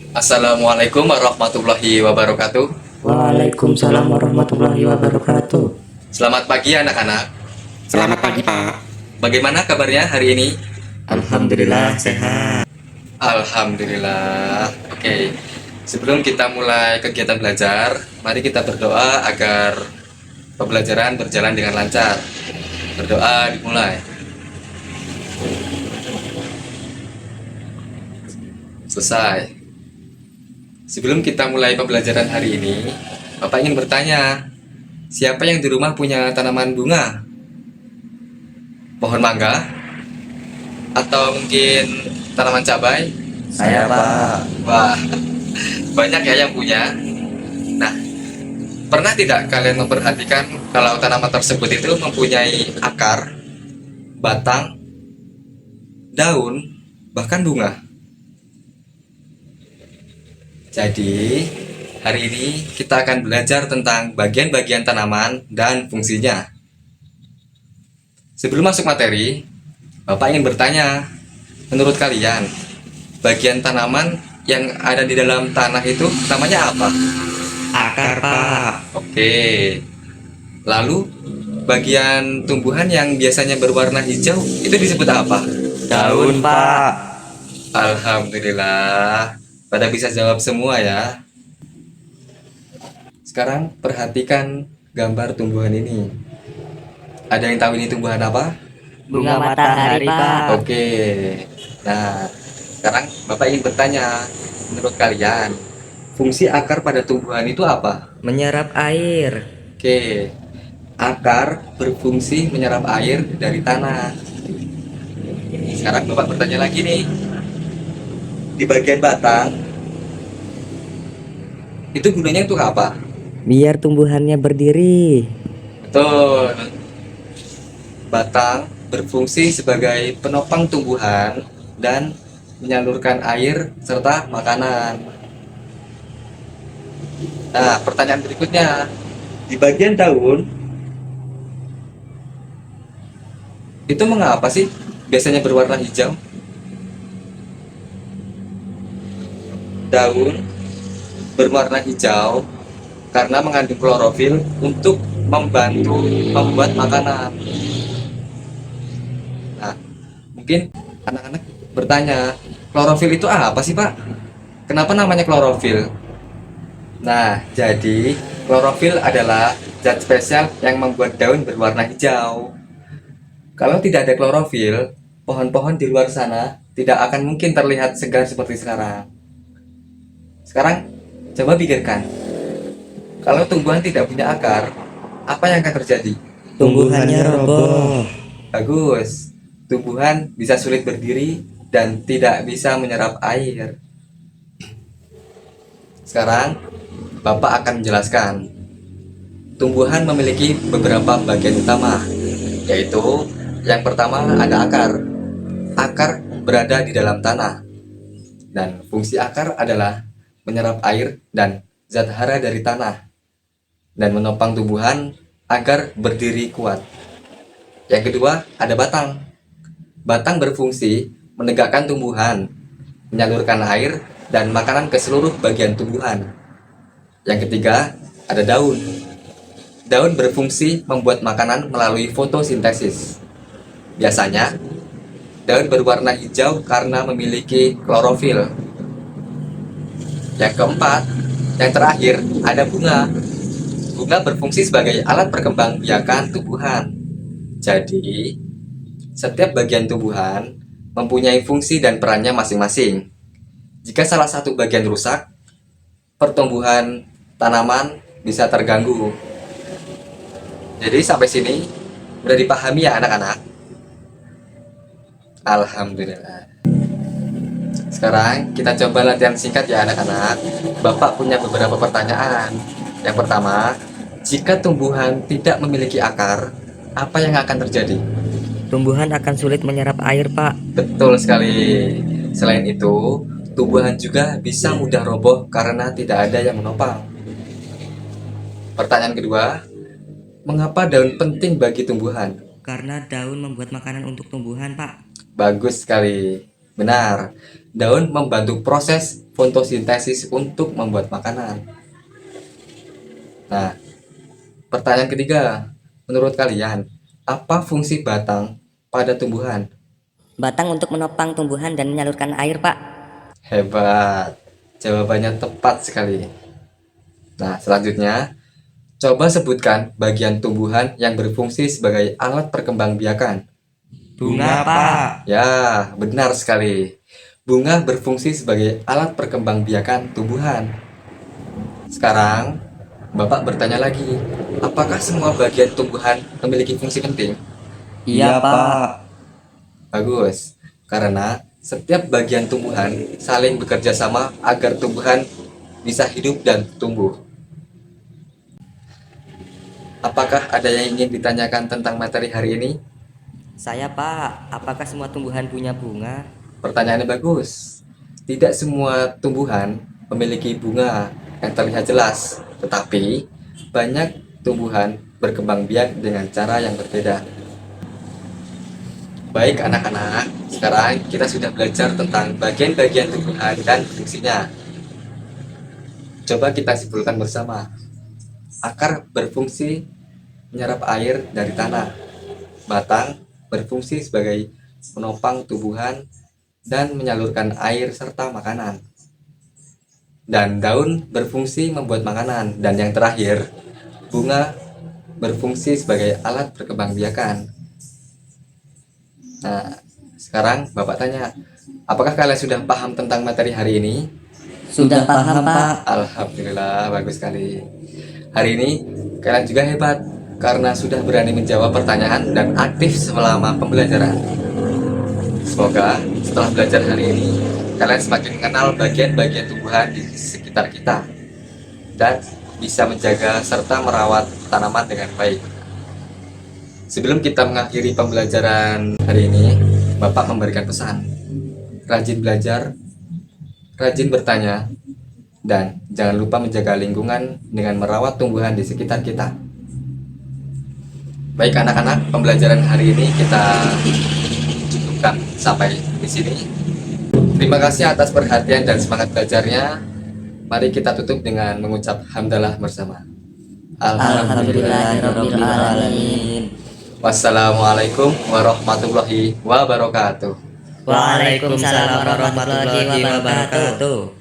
Assalamualaikum warahmatullahi wabarakatuh. Waalaikumsalam warahmatullahi wabarakatuh. Selamat pagi anak-anak. Selamat pagi, Pak. Bagaimana kabarnya hari ini? Alhamdulillah sehat. Alhamdulillah. Oke. Sebelum kita mulai kegiatan belajar, mari kita berdoa agar pembelajaran berjalan dengan lancar. Berdoa dimulai. Selesai. Sebelum kita mulai pembelajaran hari ini, Bapak ingin bertanya, siapa yang di rumah punya tanaman bunga? Pohon mangga? Atau mungkin tanaman cabai? Saya Pak. Wah, banyak ya yang punya. Nah, pernah tidak kalian memperhatikan kalau tanaman tersebut itu mempunyai akar, batang, daun, bahkan bunga? Jadi, hari ini kita akan belajar tentang bagian-bagian tanaman dan fungsinya. Sebelum masuk materi, Bapak ingin bertanya, menurut kalian, bagian tanaman yang ada di dalam tanah itu namanya apa? Akar Pak. Oke. Lalu, bagian tumbuhan yang biasanya berwarna hijau itu disebut apa? Daun Pak. Alhamdulillah, pada bisa jawab semua ya. Sekarang perhatikan gambar tumbuhan ini. Ada yang tahu ini tumbuhan apa? Bunga matahari Pak. Oke. Nah, sekarang Bapak ingin bertanya, menurut kalian, fungsi akar pada tumbuhan itu apa? Menyerap air. Oke. Akar berfungsi menyerap air dari tanah. Sekarang Bapak bertanya lagi nih. Di bagian batang, itu gunanya untuk apa? Biar tumbuhannya berdiri. Betul. Batang berfungsi sebagai penopang tumbuhan dan menyalurkan air serta makanan. Nah, pertanyaan berikutnya, di bagian daun itu mengapa sih biasanya berwarna hijau? Daun berwarna hijau karena mengandung klorofil untuk membantu membuat makanan. Nah, mungkin anak-anak bertanya, klorofil itu apa sih, Pak? Kenapa namanya klorofil? Nah, jadi klorofil adalah zat spesial yang membuat daun berwarna hijau. Kalau tidak ada klorofil, pohon-pohon di luar sana tidak akan mungkin terlihat segar seperti sekarang. Sekarang, coba pikirkan. Kalau tumbuhan tidak punya akar, apa yang akan terjadi? Tumbuhannya roboh. Bagus. Tumbuhan bisa sulit berdiri dan tidak bisa menyerap air. Sekarang, Bapak akan menjelaskan. Tumbuhan memiliki beberapa bagian utama, yaitu yang pertama ada akar. Akar berada di dalam tanah. Dan fungsi akar adalah menyerap air dan zat hara dari tanah dan menopang tumbuhan agar berdiri kuat. Yang kedua, ada batang. Batang berfungsi menegakkan tumbuhan, menyalurkan air dan makanan ke seluruh bagian tumbuhan. Yang ketiga, ada daun. Daun berfungsi membuat makanan melalui fotosintesis. Biasanya, daun berwarna hijau karena memiliki klorofil. Yang keempat, yang terakhir, ada bunga. Bunga berfungsi sebagai alat perkembangbiakan tumbuhan. Jadi, setiap bagian tumbuhan mempunyai fungsi dan perannya masing-masing. Jika salah satu bagian rusak, pertumbuhan tanaman bisa terganggu. Jadi sampai sini udah dipahami ya anak-anak? Alhamdulillah. Sekarang kita coba latihan singkat ya anak-anak. Bapak punya beberapa pertanyaan. Yang pertama, jika tumbuhan tidak memiliki akar, apa yang akan terjadi? Tumbuhan akan sulit menyerap air Pak. Betul sekali. Selain itu, tumbuhan juga bisa mudah roboh karena tidak ada yang menopang. Pertanyaan kedua, mengapa daun penting bagi tumbuhan? Karena daun membuat makanan untuk tumbuhan Pak. Bagus sekali. Benar. Daun membantu proses fotosintesis untuk membuat makanan. Nah, pertanyaan ketiga, menurut kalian, apa fungsi batang pada tumbuhan? Batang untuk menopang tumbuhan dan menyalurkan air, Pak. Hebat, jawabannya tepat sekali. Nah, selanjutnya, coba sebutkan bagian tumbuhan yang berfungsi sebagai alat perkembangbiakan. Bunga, Pak. Ya, benar sekali. Bunga berfungsi sebagai alat perkembangbiakan tumbuhan. Sekarang, Bapak bertanya lagi, apakah semua bagian tumbuhan memiliki fungsi penting? Iya, Pak. Bagus, karena setiap bagian tumbuhan saling bekerja sama agar tumbuhan bisa hidup dan tumbuh. Apakah ada yang ingin ditanyakan tentang materi hari ini? Saya, Pak. Apakah semua tumbuhan punya bunga? Pertanyaannya bagus. Tidak semua tumbuhan memiliki bunga yang terlihat jelas, tetapi banyak tumbuhan berkembang biak dengan cara yang berbeda. Baik anak-anak, sekarang kita sudah belajar tentang bagian-bagian tumbuhan dan fungsinya. Coba kita simpulkan bersama. Akar berfungsi menyerap air dari tanah. Batang berfungsi sebagai penopang tumbuhan dan menyalurkan air serta makanan. Dan daun berfungsi membuat makanan. Dan yang terakhir, bunga berfungsi sebagai alat perkembangbiakan. Nah, sekarang Bapak tanya, apakah kalian sudah paham tentang materi hari ini? Sudah paham, Pak. Alhamdulillah, bagus sekali. Hari ini kalian juga hebat karena sudah berani menjawab pertanyaan dan aktif selama pembelajaran. Semoga setelah belajar hari ini, kalian semakin mengenal bagian-bagian tumbuhan di sekitar kita dan bisa menjaga serta merawat tanaman dengan baik. Sebelum kita mengakhiri pembelajaran hari ini, Bapak memberikan pesan. Rajin belajar, rajin bertanya, dan jangan lupa menjaga lingkungan dengan merawat tumbuhan di sekitar kita. Baik anak-anak, pembelajaran hari ini kita cukupkan sampai di sini. Terima kasih atas perhatian dan semangat belajarnya. Mari kita tutup dengan mengucap hamdalah bersama. Alhamdulillahirabbil alamin. Wassalamualaikum warahmatullahi wabarakatuh. Waalaikumsalam warahmatullahi wabarakatuh.